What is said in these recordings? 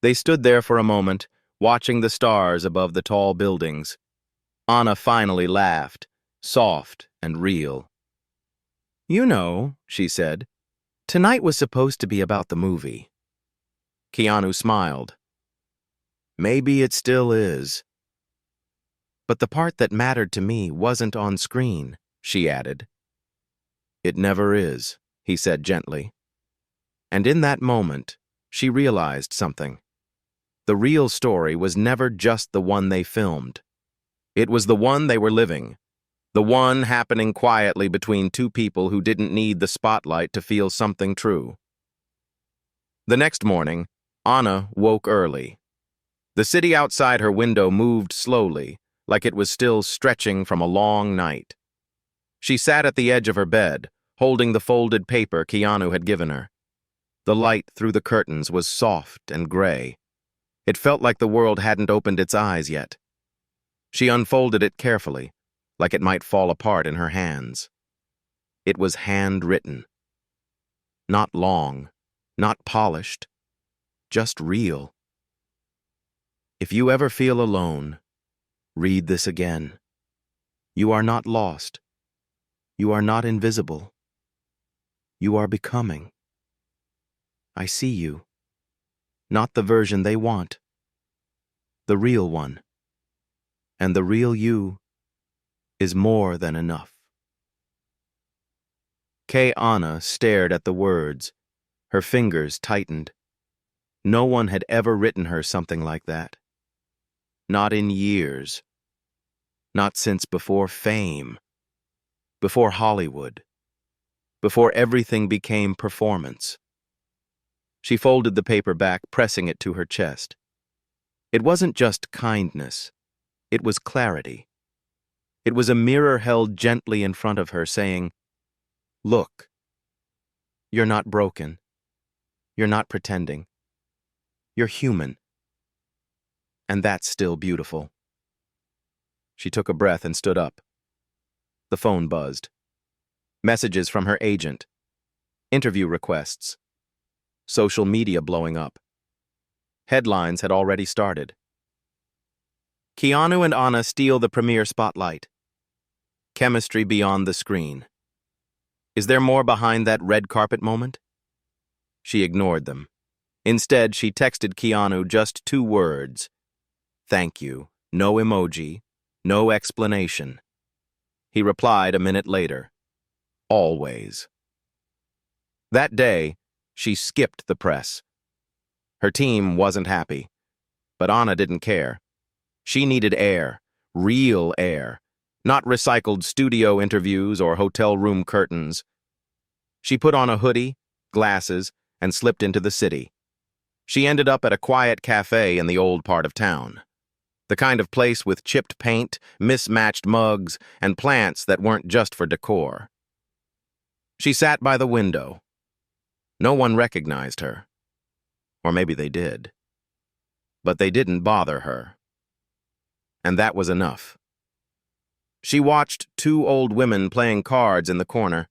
They stood there for a moment, watching the stars above the tall buildings. Anna finally laughed, soft and real. "You know," she said, "tonight was supposed to be about the movie." Keanu smiled. "Maybe it still is. But the part that mattered to me wasn't on screen," she added. "It never is," he said gently. And in that moment, she realized something. The real story was never just the one they filmed. It was the one they were living, the one happening quietly between two people who didn't need the spotlight to feel something true. The next morning, Anna woke early. The city outside her window moved slowly, like it was still stretching from a long night. She sat at the edge of her bed, holding the folded paper Keanu had given her. The light through the curtains was soft and gray. It felt like the world hadn't opened its eyes yet. She unfolded it carefully, like it might fall apart in her hands. It was handwritten. Not long, not polished, just real. "If you ever feel alone, read this again. You are not lost. You are not invisible. You are becoming. I see you. Not the version they want. The real one. And the real you is more than enough." Anna stared at the words. Her fingers tightened. No one had ever written her something like that. Not in years. Not since before fame. Before Hollywood. Before everything became performance. She folded the paper back, pressing it to her chest. It wasn't just kindness. It was clarity. It was a mirror held gently in front of her, saying, "Look. You're not broken. You're not pretending. You're human. And that's still beautiful." She took a breath and stood up. The phone buzzed. Messages from her agent. Interview requests. Social media blowing up. Headlines had already started. Keanu and Anna steal the premiere spotlight. Chemistry beyond the screen. Is there more behind that red carpet moment? She ignored them. Instead, she texted Keanu just 2 words. "Thank you." No emoji. No explanation. He replied a minute later. "Always." That day, she skipped the press. Her team wasn't happy, but Anna didn't care. She needed air, real air, not recycled studio interviews or hotel room curtains. She put on a hoodie, glasses, and slipped into the city. She ended up at a quiet cafe in the old part of town. The kind of place with chipped paint, mismatched mugs, and plants that weren't just for decor. She sat by the window. No one recognized her. Or maybe they did. But they didn't bother her. And that was enough. She watched 2 old women playing cards in the corner,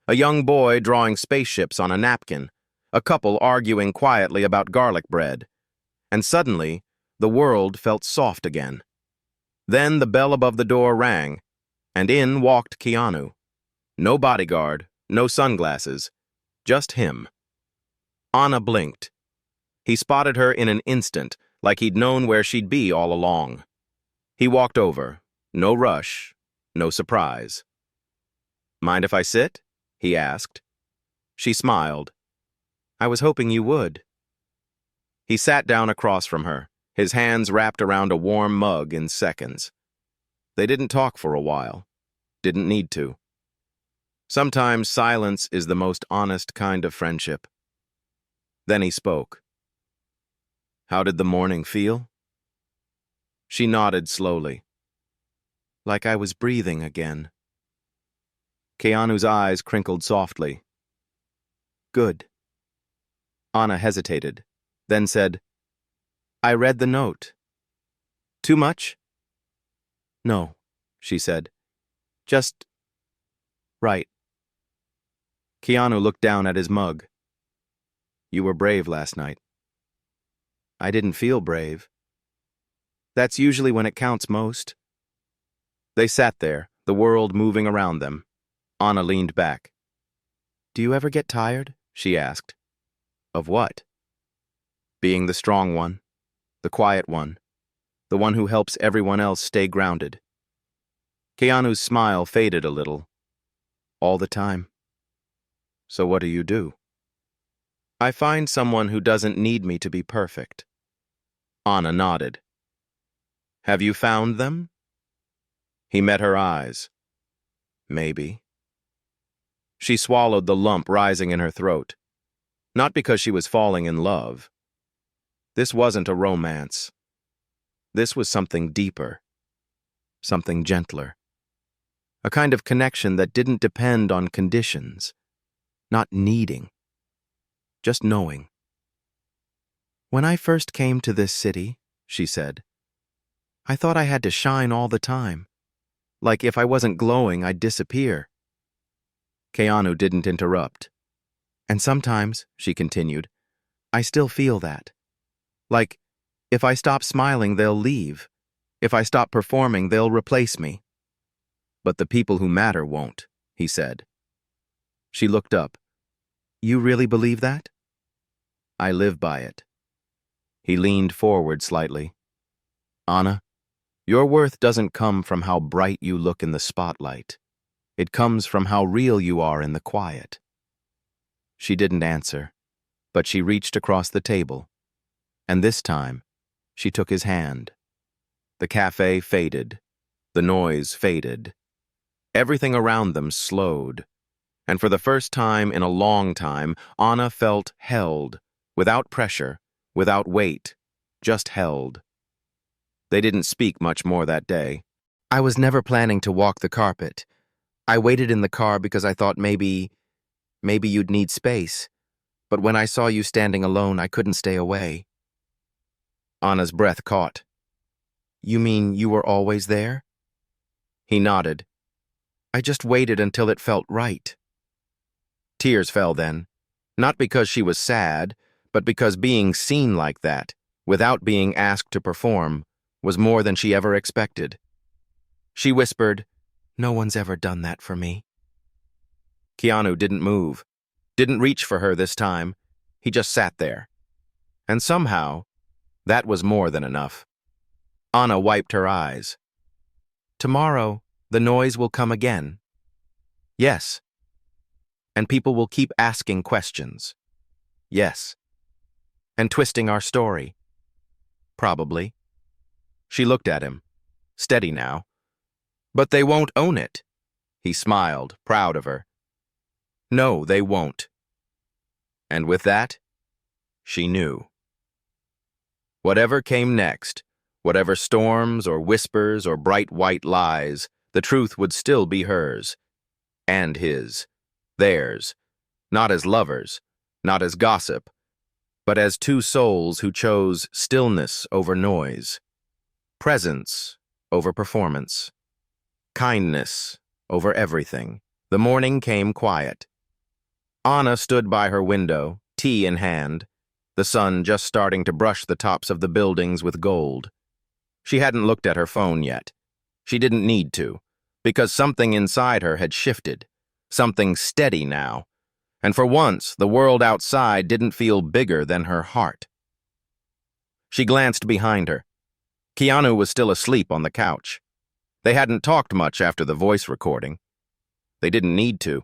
a young boy drawing spaceships on a napkin, a couple arguing quietly about garlic bread. And suddenly, the world felt soft again. Then the bell above the door rang, and in walked Keanu. No bodyguard, no sunglasses, just him. Anna blinked. He spotted her in an instant, like he'd known where she'd be all along. He walked over. No rush, no surprise. "Mind if I sit?" he asked. She smiled. "I was hoping you would." He sat down across from her, his hands wrapped around a warm mug in seconds. They didn't talk for a while. Didn't need to. Sometimes silence is the most honest kind of friendship. Then he spoke. "How did the morning feel?" She nodded slowly. "Like I was breathing again." Keanu's eyes crinkled softly. "Good." Anna hesitated, then said, "I read the note. Too much?" "No," she said. "Just right." Keanu looked down at his mug. "You were brave last night." I didn't feel brave. That's usually when it counts most. They sat there, the world moving around them. Anna leaned back. Do you ever get tired? She asked. Of what? Being the strong one, the quiet one, the one who helps everyone else stay grounded. Keanu's smile faded a little. All the time. So what do you do? I find someone who doesn't need me to be perfect. Anna nodded. Have you found them? He met her eyes. Maybe. She swallowed the lump rising in her throat. Not because she was falling in love. This wasn't a romance. This was something deeper. Something gentler. A kind of connection that didn't depend on conditions. Not needing. Just knowing. When I first came to this city, she said, I thought I had to shine all the time. Like if I wasn't glowing, I'd disappear. Keanu didn't interrupt. And sometimes, she continued, I still feel that. Like, if I stop smiling, they'll leave. If I stop performing, they'll replace me. But the people who matter won't, he said. She looked up. You really believe that? I live by it. He leaned forward slightly. Anna, your worth doesn't come from how bright you look in the spotlight. It comes from how real you are in the quiet. She didn't answer, but she reached across the table. And this time, she took his hand. The cafe faded. The noise faded. Everything around them slowed. And for the first time in a long time, Anna felt held, without pressure, without weight, just held. They didn't speak much more that day. I was never planning to walk the carpet. I waited in the car because I thought maybe you'd need space. But when I saw you standing alone, I couldn't stay away. Anna's breath caught. You mean you were always there? He nodded. I just waited until it felt right. Tears fell then, not because she was sad, but because being seen like that, without being asked to perform, was more than she ever expected. She whispered, No one's ever done that for me. Keanu didn't move, didn't reach for her this time. He just sat there. And somehow, that was more than enough. Anna wiped her eyes. Tomorrow, the noise will come again. Yes. And people will keep asking questions. Yes. And twisting our story. Probably. She looked at him, steady now. But they won't own it. He smiled, proud of her. No, they won't. And with that, she knew. Whatever came next, whatever storms or whispers or bright white lies, the truth would still be hers. And his. Theirs. Not as lovers, not as gossip, but as two souls who chose stillness over noise, presence over performance, kindness over everything. The morning came quiet. Anna stood by her window, tea in hand, the sun just starting to brush the tops of the buildings with gold. She hadn't looked at her phone yet. She didn't need to, because something inside her had shifted, something steady now, and for once the world outside didn't feel bigger than her heart. She glanced behind her. Keanu was still asleep on the couch. They hadn't talked much after the voice recording. They didn't need to.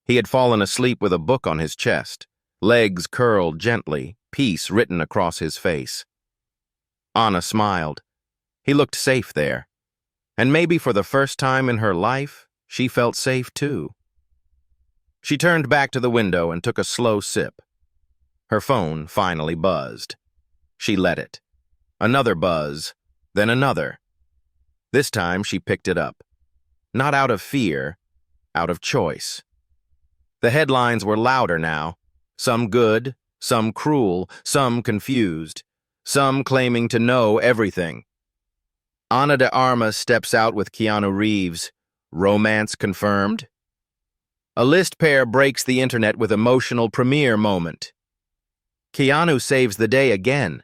He had fallen asleep with a book on his chest, legs curled gently, peace written across his face. Anna smiled. He looked safe there. And maybe for the first time in her life, she felt safe too. She turned back to the window and took a slow sip. Her phone finally buzzed. She let it. Another buzz, then another. This time she picked it up. Not out of fear, out of choice. The headlines were louder now, some good, some cruel, some confused, some claiming to know everything. Ana de Armas steps out with Keanu Reeves. Romance confirmed? A list pair breaks the internet with emotional premiere moment. Keanu saves the day again.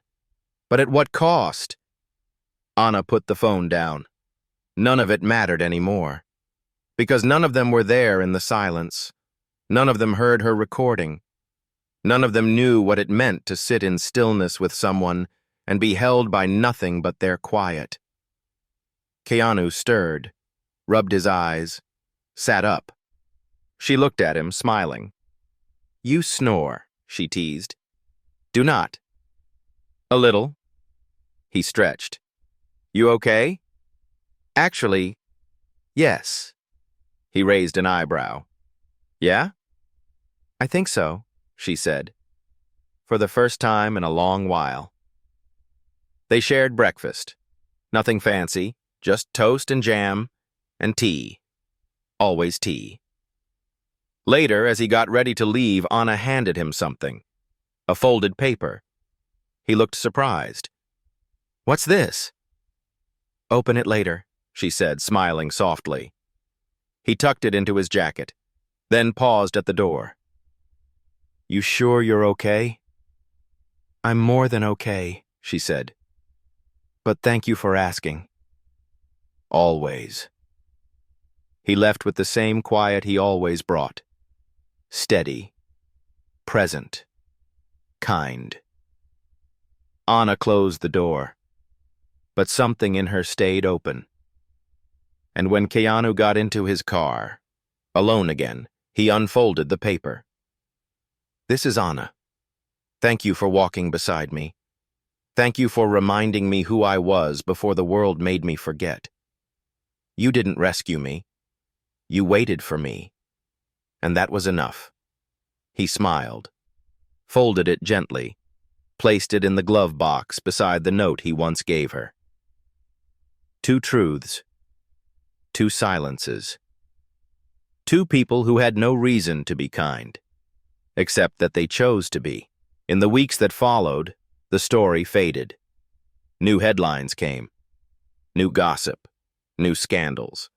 But at what cost? Anna put the phone down. None of it mattered anymore. Because none of them were there in the silence. None of them heard her recording. None of them knew what it meant to sit in stillness with someone and be held by nothing but their quiet. Keanu stirred, rubbed his eyes, sat up. She looked at him, smiling. "You snore," she teased. "Do not." "A little." He stretched. "You okay?" "Actually, yes." He raised an eyebrow. "Yeah?" "I think so," she said, for the first time in a long while. They shared breakfast. Nothing fancy, just toast and jam, and tea. Always tea. Later, as he got ready to leave, Anna handed him something. A folded paper. He looked surprised. "What's this?" "Open it later," she said, smiling softly. He tucked it into his jacket, then paused at the door. "You sure you're okay?" "I'm more than okay," she said. "But thank you for asking." "Always." He left with the same quiet he always brought. Steady, present, kind. Anna closed the door, but something in her stayed open. And when Keanu got into his car, alone again, he unfolded the paper. "This is Anna. Thank you for walking beside me. Thank you for reminding me who I was before the world made me forget. You didn't rescue me. You waited for me. And that was enough." He smiled, folded it gently, placed it in the glove box beside the note he once gave her. Two truths. Two silences. Two people who had no reason to be kind, except that they chose to be. In the weeks that followed, the story faded. New headlines came. New gossip. New scandals.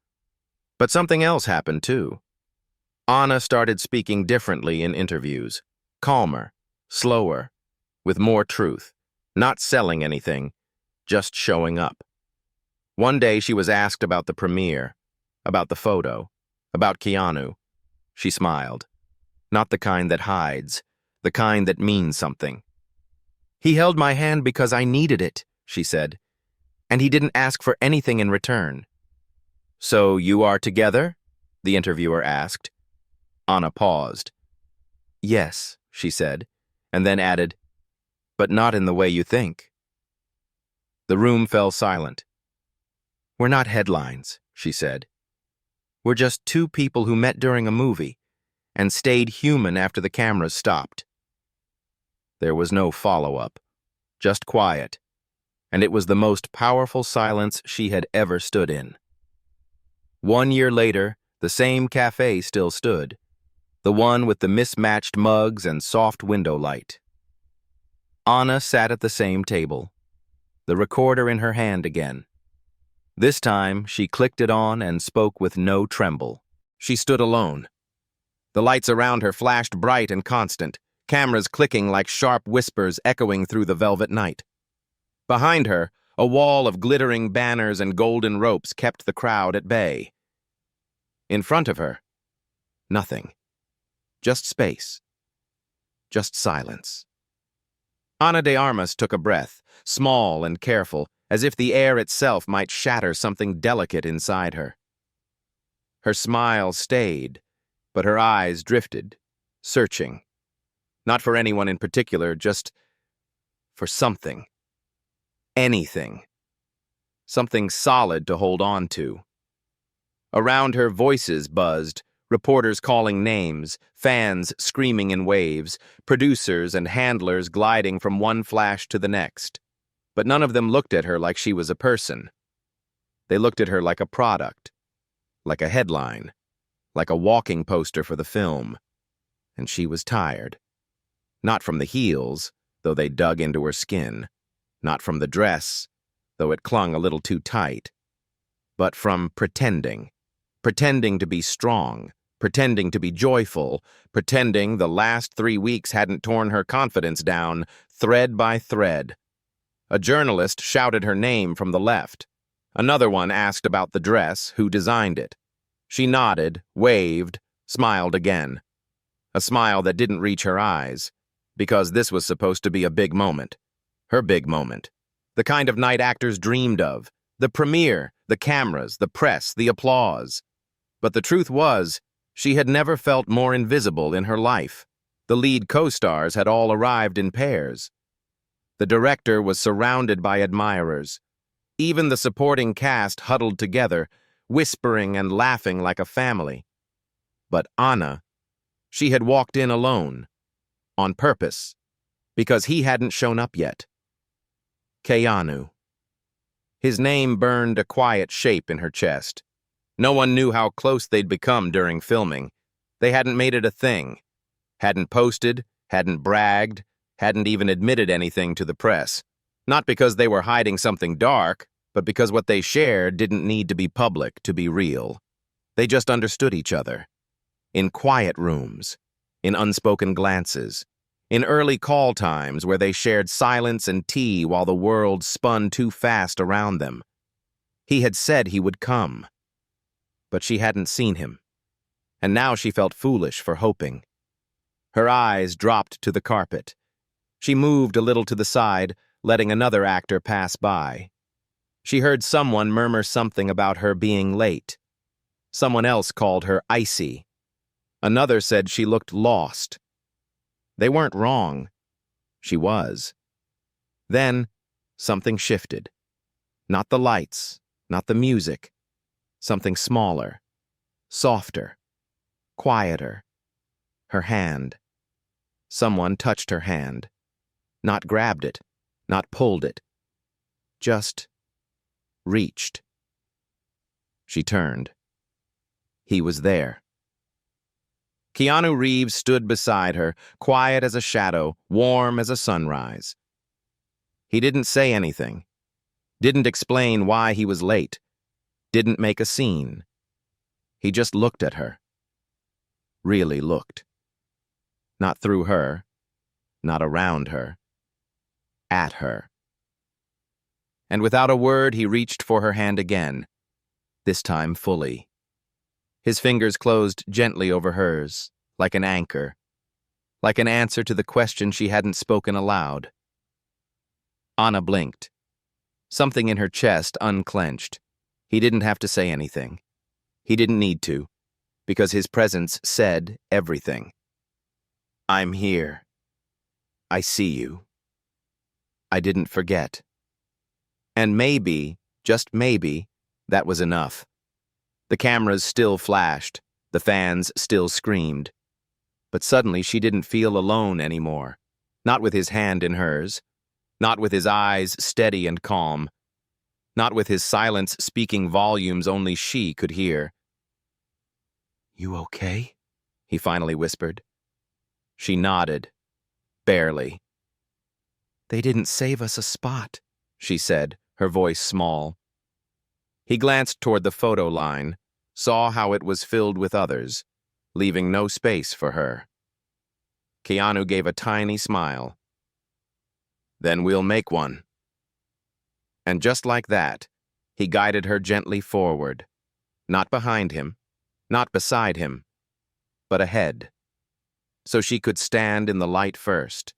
But something else happened too. Anna started speaking differently in interviews, calmer, slower, with more truth, not selling anything, just showing up. One day she was asked about the premiere, about the photo, about Keanu. She smiled. Not the kind that hides, the kind that means something. "He held my hand because I needed it," she said, "and he didn't ask for anything in return." "So you are together?" the interviewer asked. Anna paused. "Yes," she said, and then added, "but not in the way you think." The room fell silent. "We're not headlines," she said. "We're just two people who met during a movie and stayed human after the cameras stopped." There was no follow-up, just quiet, and it was the most powerful silence she had ever stood in. 1 year later, the same cafe still stood, the one with the mismatched mugs and soft window light. Anna sat at the same table, the recorder in her hand again. This time, she clicked it on and spoke with no tremble. She stood alone. The lights around her flashed bright and constant, cameras clicking like sharp whispers echoing through the velvet night. Behind her, a wall of glittering banners and golden ropes kept the crowd at bay. In front of her, nothing. Just space. Just silence. Ana de Armas took a breath, small and careful, as if the air itself might shatter something delicate inside her. Her smile stayed, but her eyes drifted, searching. Not for anyone in particular, just for something. Anything. Something solid to hold on to. Around her, voices buzzed, reporters calling names, fans screaming in waves, producers and handlers gliding from one flash to the next. But none of them looked at her like she was a person. They looked at her like a product, like a headline, like a walking poster for the film. And she was tired. Not from the heels, though they dug into her skin. Not from the dress, though it clung a little too tight. But from pretending. Pretending to be strong. Pretending to be joyful. Pretending the last 3 weeks hadn't torn her confidence down, thread by thread. A journalist shouted her name from the left. Another one asked about the dress, who designed it. She nodded, waved, smiled again. A smile that didn't reach her eyes, because this was supposed to be a big moment. Her big moment. The kind of night actors dreamed of. The premiere, the cameras, the press, the applause. But the truth was, she had never felt more invisible in her life. The lead co-stars had all arrived in pairs. The director was surrounded by admirers. Even the supporting cast huddled together, whispering and laughing like a family. But Anna, she had walked in alone, on purpose, because he hadn't shown up yet. Keanu. His name burned a quiet shape in her chest. No one knew how close they'd become during filming. They hadn't made it a thing. Hadn't posted, hadn't bragged, hadn't even admitted anything to the press. Not because they were hiding something dark, but because what they shared didn't need to be public to be real. They just understood each other. In quiet rooms, in unspoken glances, in early call times where they shared silence and tea while the world spun too fast around them. He had said he would come. But she hadn't seen him, and now she felt foolish for hoping. Her eyes dropped to the carpet. She moved a little to the side, letting another actor pass by. She heard someone murmur something about her being late. Someone else called her icy. Another said she looked lost. They weren't wrong. She was. Then, something shifted. Not the lights, not the music. Something smaller, softer, quieter. Her hand. Someone touched her hand. Not grabbed it, not pulled it. Just reached. She turned. He was there. Keanu Reeves stood beside her, quiet as a shadow, warm as a sunrise. He didn't say anything. Didn't explain why he was late. Didn't make a scene. He just looked at her. Really looked. Not through her, not around her. At her. And without a word, he reached for her hand again, this time fully. His fingers closed gently over hers, like an anchor, like an answer to the question she hadn't spoken aloud. Anna blinked. Something in her chest unclenched. He didn't have to say anything. He didn't need to, because his presence said everything. I'm here. I see you. I didn't forget. And maybe, just maybe, that was enough. The cameras still flashed, the fans still screamed. But suddenly she didn't feel alone anymore. Not with his hand in hers. Not with his eyes steady and calm. Not with his silence speaking volumes only she could hear. You okay? He finally whispered. She nodded. Barely. They didn't save us a spot, she said, her voice small. He glanced toward the photo line, saw how it was filled with others, leaving no space for her. Keanu gave a tiny smile. Then we'll make one. And just like that, he guided her gently forward, not behind him, not beside him, but ahead, so she could stand in the light first,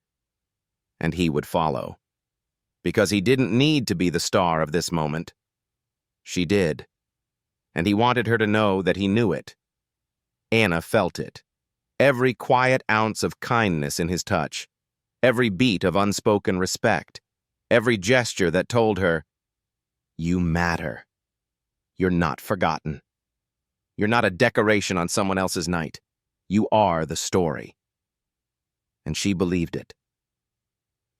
and he would follow. Because he didn't need to be the star of this moment. She did, and he wanted her to know that he knew it. Anna felt it, every quiet ounce of kindness in his touch, every beat of unspoken respect, every gesture that told her, you matter. You're not forgotten. You're not a decoration on someone else's night. You are the story. And she believed it.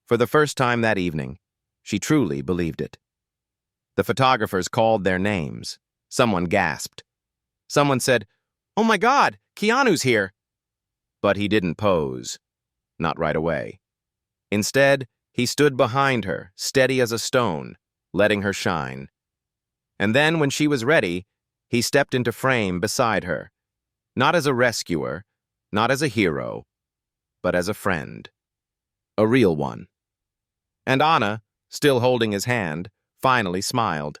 For the first time that evening, she truly believed it. The photographers called their names. Someone gasped. Someone said, "Oh my God, Keanu's here." But he didn't pose. Not right away. Instead, he stood behind her, steady as a stone, letting her shine. And then, when she was ready, he stepped into frame beside her. Not as a rescuer, not as a hero, but as a friend. A real one. And Anna, still holding his hand, finally smiled.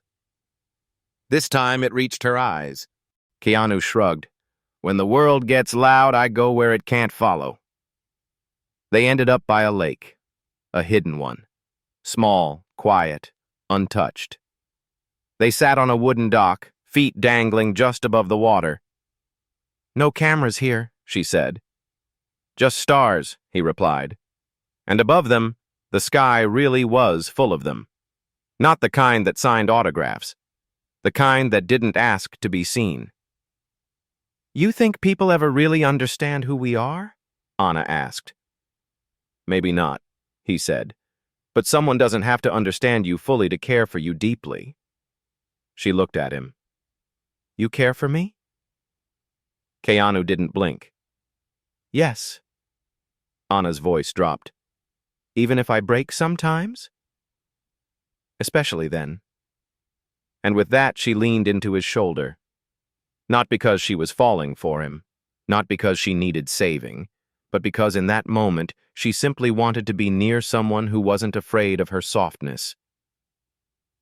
This time it reached her eyes. Keanu shrugged. When the world gets loud, I go where it can't follow. They ended up by a lake, a hidden one. Small, quiet, untouched. They sat on a wooden dock, feet dangling just above the water. No cameras here, she said. Just stars, he replied. And above them, the sky really was full of them. Not the kind that signed autographs. The kind that didn't ask to be seen. You think people ever really understand who we are? Anna asked. Maybe not, he said. But someone doesn't have to understand you fully to care for you deeply. She looked at him. You care for me? Keanu didn't blink. Yes. Anna's voice dropped. Even if I break sometimes? Especially then. And with that, she leaned into his shoulder. Not because she was falling for him, not because she needed saving, but because in that moment, she simply wanted to be near someone who wasn't afraid of her softness.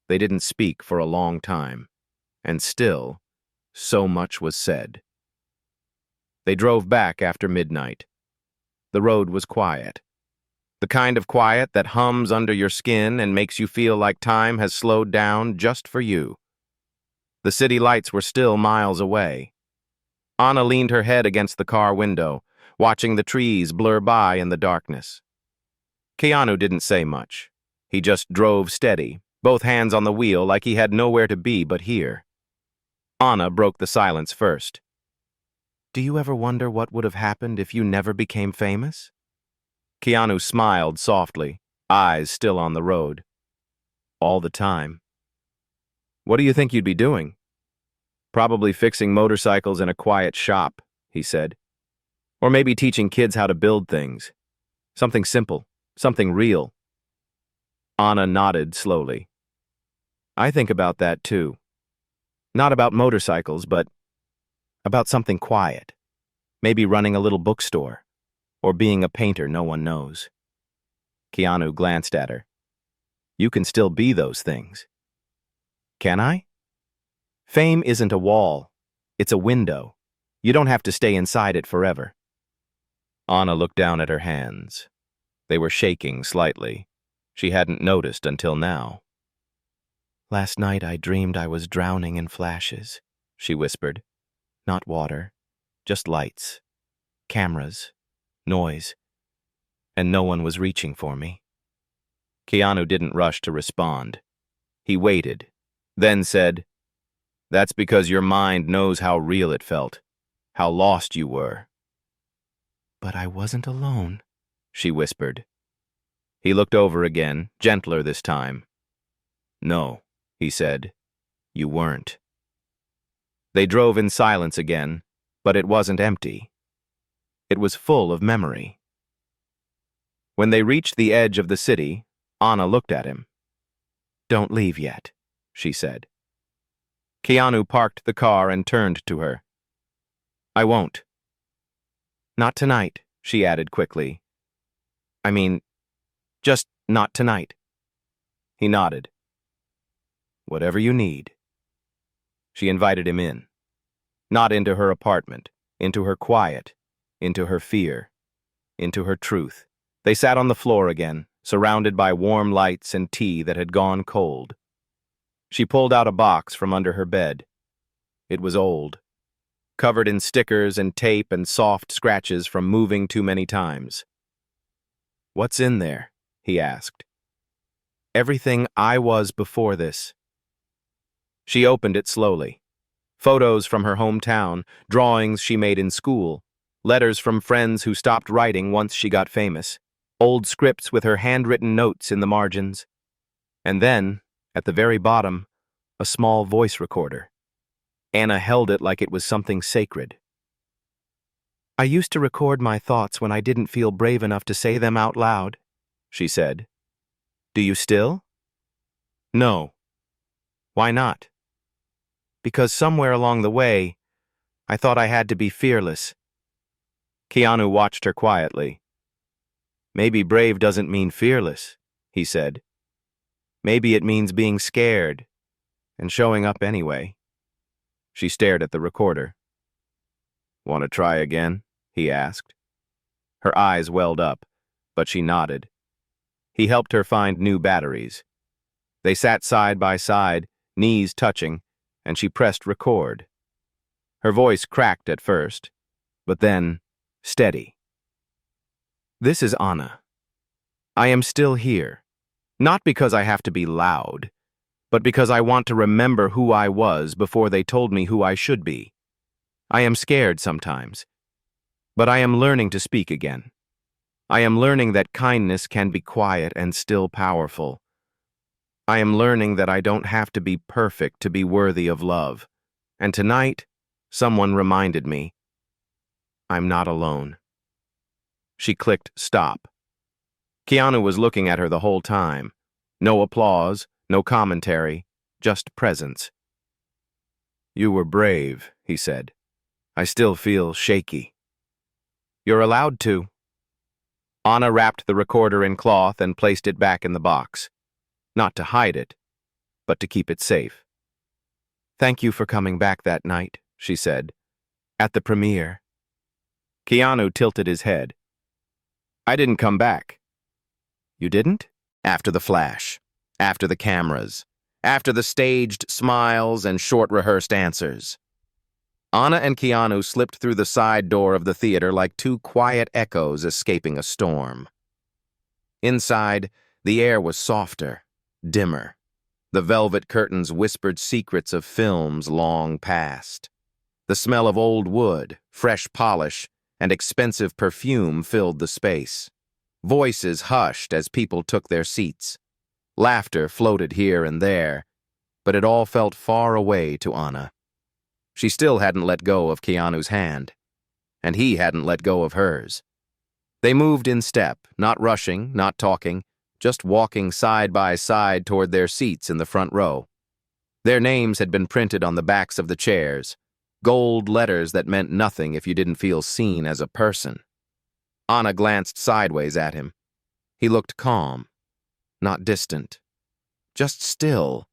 They didn't speak for a long time, and still, so much was said. They drove back after midnight. The road was quiet. The kind of quiet that hums under your skin and makes you feel like time has slowed down just for you. The city lights were still miles away. Anna leaned her head against the car window, watching the trees blur by in the darkness. Keanu didn't say much. He just drove steady, both hands on the wheel like he had nowhere to be but here. Anna broke the silence first. Do you ever wonder what would have happened if you never became famous? Keanu smiled softly, eyes still on the road. All the time. What do you think you'd be doing? Probably fixing motorcycles in a quiet shop, he said. Or maybe teaching kids how to build things. Something simple, something real. Anna nodded slowly. I think about that too. Not about motorcycles, but about something quiet. Maybe running a little bookstore, or being a painter no one knows. Keanu glanced at her. You can still be those things. Can I? Fame isn't a wall. It's a window. You don't have to stay inside it forever. Anna looked down at her hands. They were shaking slightly. She hadn't noticed until now. Last night I dreamed I was drowning in flashes, she whispered. Not water, just lights, cameras, noise, and no one was reaching for me. Keanu didn't rush to respond. He waited, then said, That's because your mind knows how real it felt, how lost you were. But I wasn't alone, she whispered. He looked over again, gentler this time. No, he said, you weren't. They drove in silence again, but it wasn't empty. It was full of memory. When they reached the edge of the city, Anna looked at him. Don't leave yet, she said. Keanu parked the car and turned to her. I won't. Not tonight, she added quickly. I mean, just not tonight. He nodded. Whatever you need. She invited him in. Not into her apartment, into her quiet, into her fear, into her truth. They sat on the floor again, surrounded by warm lights and tea that had gone cold. She pulled out a box from under her bed. It was old, covered in stickers and tape and soft scratches from moving too many times. What's in there? He asked. Everything I was before this. She opened it slowly. Photos from her hometown, drawings she made in school, letters from friends who stopped writing once she got famous, old scripts with her handwritten notes in the margins. And then, at the very bottom, a small voice recorder. Anna held it like it was something sacred. I used to record my thoughts when I didn't feel brave enough to say them out loud, she said. Do you still? No. Why not? Because somewhere along the way, I thought I had to be fearless. Keanu watched her quietly. Maybe brave doesn't mean fearless, he said. Maybe it means being scared and showing up anyway. She stared at the recorder. Want to try again? He asked. Her eyes welled up, but she nodded. He helped her find new batteries. They sat side by side, knees touching, and she pressed record. Her voice cracked at first, but then steady. This is Anna. I am still here, not because I have to be loud, but because I want to remember who I was before they told me who I should be. I am scared sometimes, but I am learning to speak again. I am learning that kindness can be quiet and still powerful. I am learning that I don't have to be perfect to be worthy of love. And tonight, someone reminded me, I'm not alone. She clicked stop. Keanu was looking at her the whole time. No applause, no commentary, just presence. You were brave, he said. I still feel shaky. You're allowed to. Anna wrapped the recorder in cloth and placed it back in the box. Not to hide it, but to keep it safe. Thank you for coming back that night, she said. At the premiere. Keanu tilted his head. I didn't come back. You didn't? After the flash, after the cameras, after the staged smiles and short rehearsed answers. Anna and Keanu slipped through the side door of the theater like two quiet echoes escaping a storm. Inside, the air was softer, dimmer. The velvet curtains whispered secrets of films long past. The smell of old wood, fresh polish, and expensive perfume filled the space. Voices hushed as people took their seats. Laughter floated here and there, but it all felt far away to Anna. She still hadn't let go of Keanu's hand, and he hadn't let go of hers. They moved in step, not rushing, not talking, just walking side by side toward their seats in the front row. Their names had been printed on the backs of the chairs, gold letters that meant nothing if you didn't feel seen as a person. Anna glanced sideways at him. He looked calm, not distant, just still,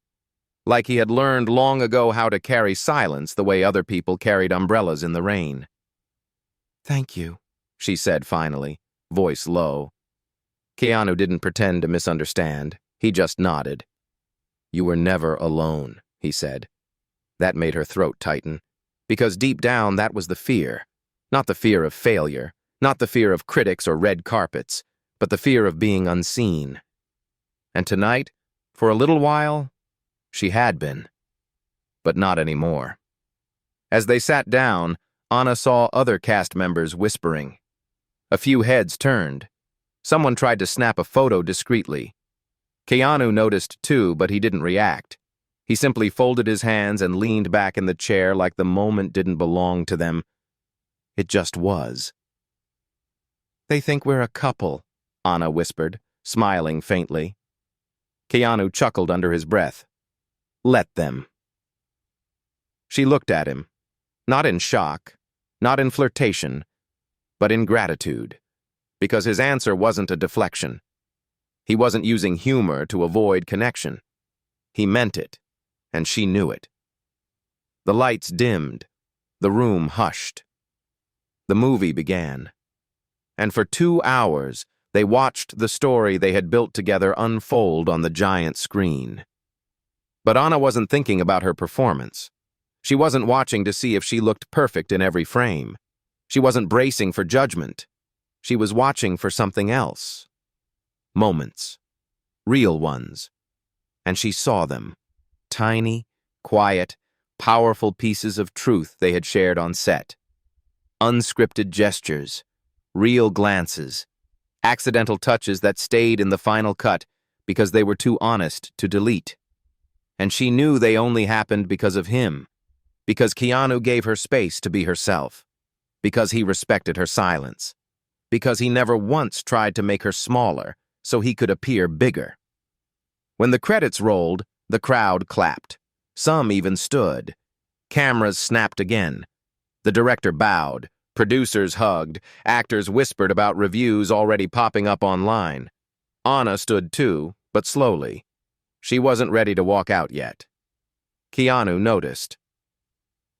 like he had learned long ago how to carry silence the way other people carried umbrellas in the rain. Thank you, she said finally, voice low. Keanu didn't pretend to misunderstand. He just nodded. You were never alone, he said. That made her throat tighten, because deep down that was the fear. Not the fear of failure, not the fear of critics or red carpets, but the fear of being unseen. And tonight, for a little while, she had been. But not anymore. As they sat down, Anna saw other cast members whispering. A few heads turned. Someone tried to snap a photo discreetly. Keanu noticed too, but he didn't react. He simply folded his hands and leaned back in the chair like the moment didn't belong to them. It just was. They think we're a couple, Anna whispered, smiling faintly. Keanu chuckled under his breath. Let them. She looked at him, not in shock, not in flirtation, but in gratitude, because his answer wasn't a deflection. He wasn't using humor to avoid connection. He meant it, and she knew it. The lights dimmed, the room hushed. The movie began, and for 2 hours they watched the story they had built together unfold on the giant screen. But Anna wasn't thinking about her performance. She wasn't watching to see if she looked perfect in every frame. She wasn't bracing for judgment. She was watching for something else. Moments. Real ones. And she saw them. Tiny, quiet, powerful pieces of truth they had shared on set. Unscripted gestures. Real glances. Accidental touches that stayed in the final cut because they were too honest to delete. And she knew they only happened because of him, because Keanu gave her space to be herself, because he respected her silence, because he never once tried to make her smaller so he could appear bigger. When the credits rolled, the crowd clapped. Some even stood. Cameras snapped again. The director bowed. Producers hugged. Actors whispered about reviews already popping up online. Anna stood too, but slowly. She wasn't ready to walk out yet. Keanu noticed.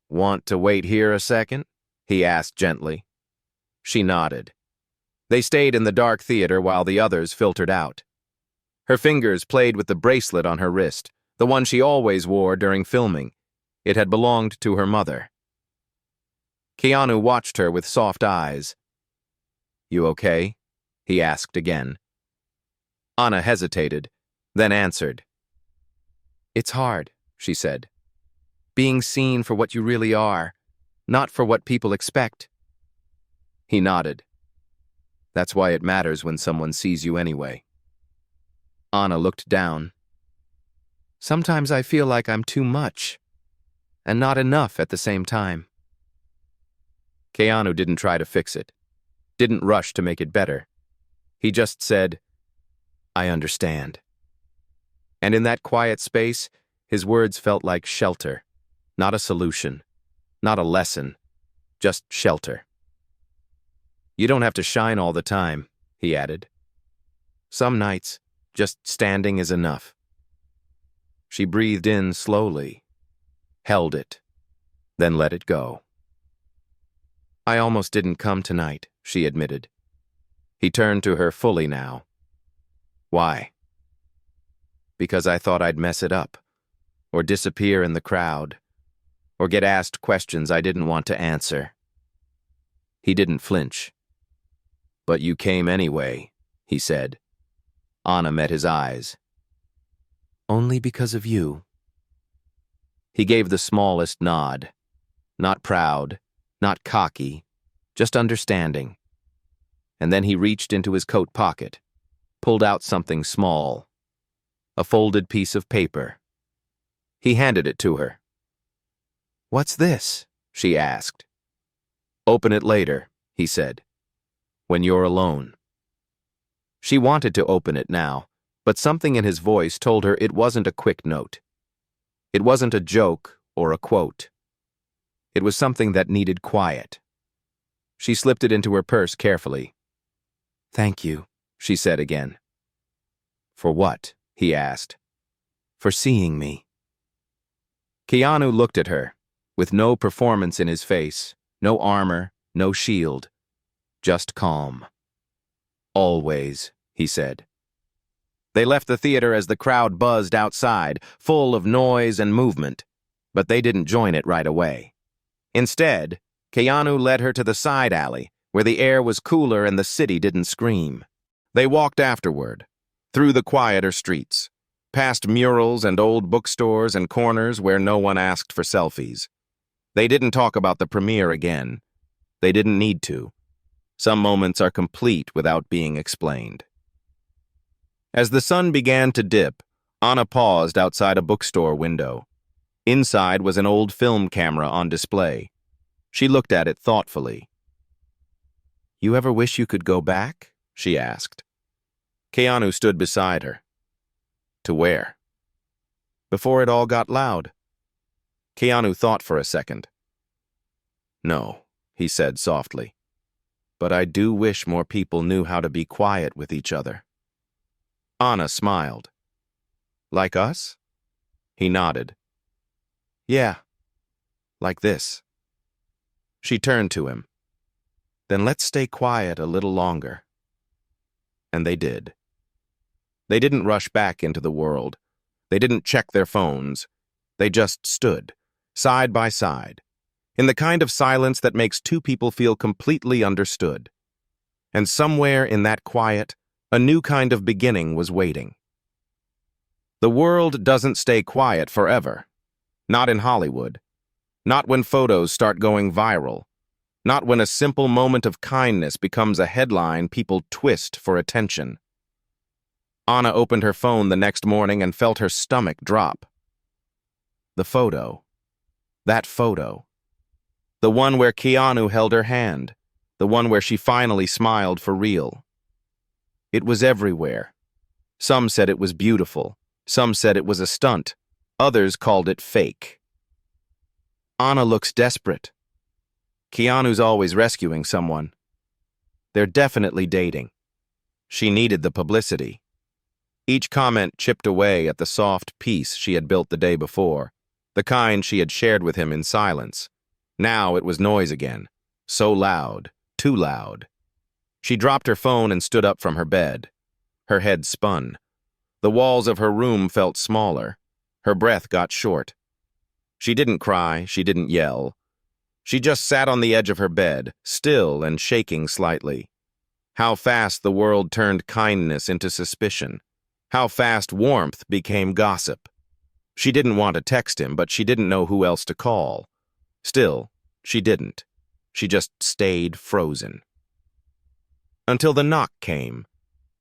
"Want to wait here a second?" he asked gently. She nodded. They stayed in the dark theater while the others filtered out. Her fingers played with the bracelet on her wrist, the one she always wore during filming. It had belonged to her mother. Keanu watched her with soft eyes. "You okay?" he asked again. Anna hesitated, then answered. "It's hard," she said. "Being seen for what you really are, not for what people expect." He nodded. "That's why it matters when someone sees you anyway." Anna looked down. "Sometimes I feel like I'm too much, and not enough at the same time." Keanu didn't try to fix it, didn't rush to make it better. He just said, "I understand." And in that quiet space, his words felt like shelter, not a solution, not a lesson, just shelter. "You don't have to shine all the time," he added. "Some nights, just standing is enough." She breathed in slowly, held it, then let it go. "I almost didn't come tonight," she admitted. He turned to her fully now. "Why?" "Because I thought I'd mess it up, or disappear in the crowd, or get asked questions I didn't want to answer." He didn't flinch. "But you came anyway," he said. Anna met his eyes. "Only because of you." He gave the smallest nod. Not proud, not cocky, just understanding. And then he reached into his coat pocket, pulled out something small, a folded piece of paper. He handed it to her. "What's this?" she asked. "Open it later," he said, "when you're alone." She wanted to open it now, but something in his voice told her it wasn't a quick note. It wasn't a joke or a quote. It was something that needed quiet. She slipped it into her purse carefully. "Thank you," she said again. "For what?" he asked. "For seeing me." Keanu looked at her, with no performance in his face, no armor, no shield, just calm. "Always," he said. They left the theater as the crowd buzzed outside, full of noise and movement, but they didn't join it right away. Instead, Keanu led her to the side alley, where the air was cooler and the city didn't scream. They walked afterward, through the quieter streets, past murals and old bookstores and corners where no one asked for selfies. They didn't talk about the premiere again. They didn't need to. Some moments are complete without being explained. As the sun began to dip, Anna paused outside a bookstore window. Inside was an old film camera on display. She looked at it thoughtfully. "You ever wish you could go back?" she asked. Keanu stood beside her. "To where?" "Before it all got loud." Keanu thought for a second. "No," he said softly. "But I do wish more people knew how to be quiet with each other." Anna smiled. "Like us?" He nodded. "Yeah, like this." She turned to him. "Then let's stay quiet a little longer." And they did. They didn't rush back into the world. They didn't check their phones. They just stood, side by side, in the kind of silence that makes two people feel completely understood. And somewhere in that quiet, a new kind of beginning was waiting. The world doesn't stay quiet forever. Not in Hollywood. Not when photos start going viral. Not when a simple moment of kindness becomes a headline people twist for attention. Anna opened her phone the next morning and felt her stomach drop. The photo. That photo. The one where Keanu held her hand. The one where she finally smiled for real. It was everywhere. Some said it was beautiful. Some said it was a stunt. Others called it fake. Anna looks desperate. Keanu's always rescuing someone. They're definitely dating. She needed the publicity. Each comment chipped away at the soft peace she had built the day before, the kind she had shared with him in silence. Now it was noise again, so loud, too loud. She dropped her phone and stood up from her bed. Her head spun. The walls of her room felt smaller. Her breath got short. She didn't cry, she didn't yell. She just sat on the edge of her bed, still and shaking slightly. How fast the world turned kindness into suspicion. How fast warmth became gossip. She didn't want to text him, but she didn't know who else to call. Still, she didn't. She just stayed frozen. Until the knock came.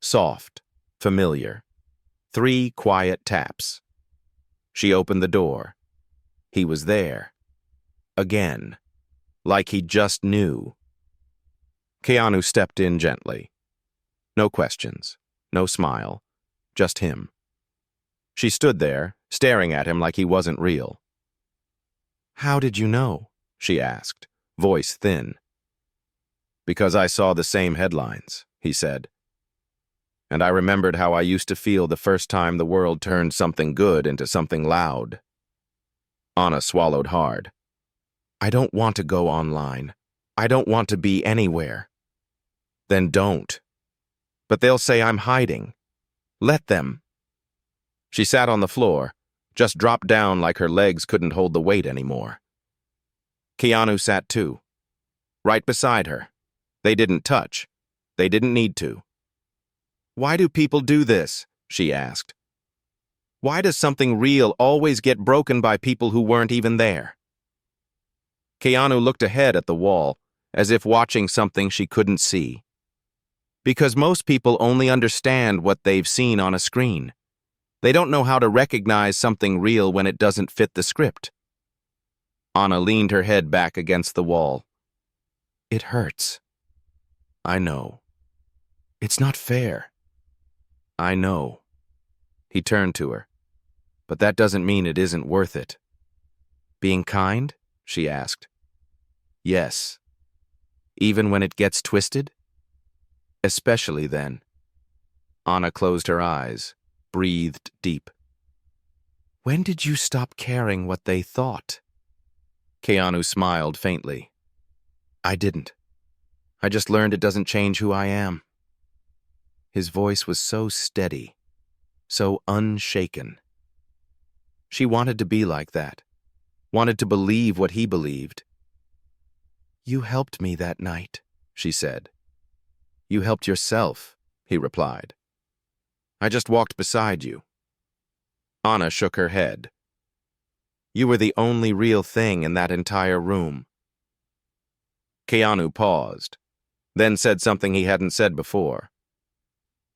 Soft, familiar. 3 quiet taps. She opened the door. He was there. Again. Like he just knew. Keanu stepped in gently. No questions. No smile. Just him. She stood there, staring at him like he wasn't real. "How did you know?" she asked, voice thin. "Because I saw the same headlines," he said. "And I remembered how I used to feel the first time the world turned something good into something loud." Anna swallowed hard. "I don't want to go online. I don't want to be anywhere." "Then don't. But they'll say I'm hiding. Let them." She sat on the floor, just dropped down like her legs couldn't hold the weight anymore. Keanu sat too, right beside her. They didn't touch. They didn't need to. "Why do people do this?" she asked. "Why does something real always get broken by people who weren't even there?" Keanu looked ahead at the wall, as if watching something she couldn't see. Because most people only understand what they've seen on a screen. They don't know how to recognize something real when it doesn't fit the script. Anna leaned her head back against the wall. "It hurts." "I know." "It's not fair." "I know." He turned to her. "But that doesn't mean it isn't worth it." "Being kind?" she asked. "Yes." "Even when it gets twisted?" "Especially then." Anna closed her eyes, breathed deep. "When did you stop caring what they thought?" Keanu smiled faintly. "I didn't. I just learned it doesn't change who I am." His voice was so steady, so unshaken. She wanted to be like that, wanted to believe what he believed. "You helped me that night," she said. "You helped yourself," he replied. "I just walked beside you." Anna shook her head. "You were the only real thing in that entire room." Keanu paused, then said something he hadn't said before.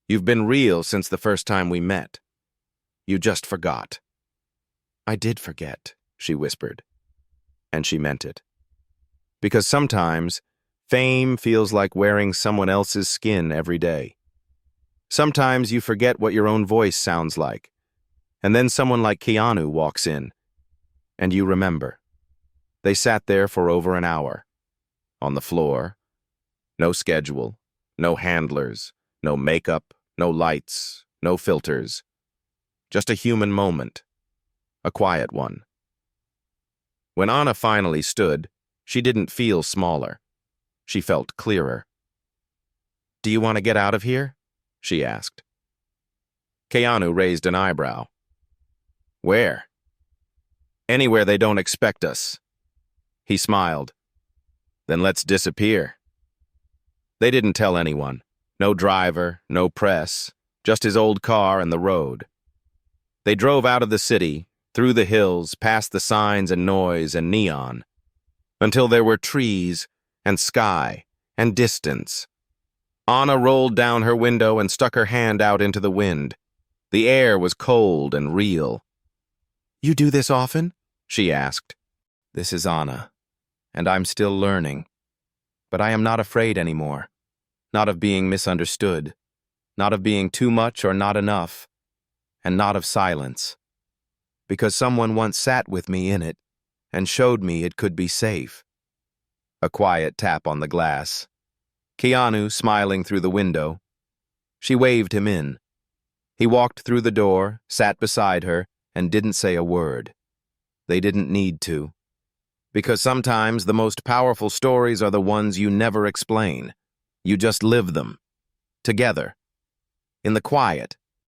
"You've been real since the first time we met. You just forgot." "I did forget," she whispered. And she meant it. Because sometimes, fame feels like wearing someone else's skin every day. Sometimes you forget what your own voice sounds like, and then someone like Keanu walks in, and you remember. They sat there for over an hour, on the floor. No schedule, no handlers, no makeup, no lights, no filters. Just a human moment, a quiet one. When Anna finally stood, she didn't feel smaller. She felt clearer. "Do you want to get out of here?" she asked. Keanu raised an eyebrow. "Where?" "Anywhere they don't expect us." He smiled. "Then let's disappear." They didn't tell anyone. No driver, no press, just his old car and the road. They drove out of the city, through the hills, past the signs and noise and neon, until there were trees and sky and distance. Anna rolled down her window and stuck her hand out into the wind. The air was cold and real. "You do this often?" she asked. "This is Anna, and I'm still learning. But I am not afraid anymore. Not of being misunderstood. Not of being too much or not enough. And not of silence. Because someone once sat with me in it and showed me it could be safe." A quiet tap on the glass. Keanu smiling through the window. She waved him in. He walked through the door, sat beside her, and didn't say a word. They didn't need to. Because sometimes the most powerful stories are the ones you never explain. You just live them. Together. In the quiet.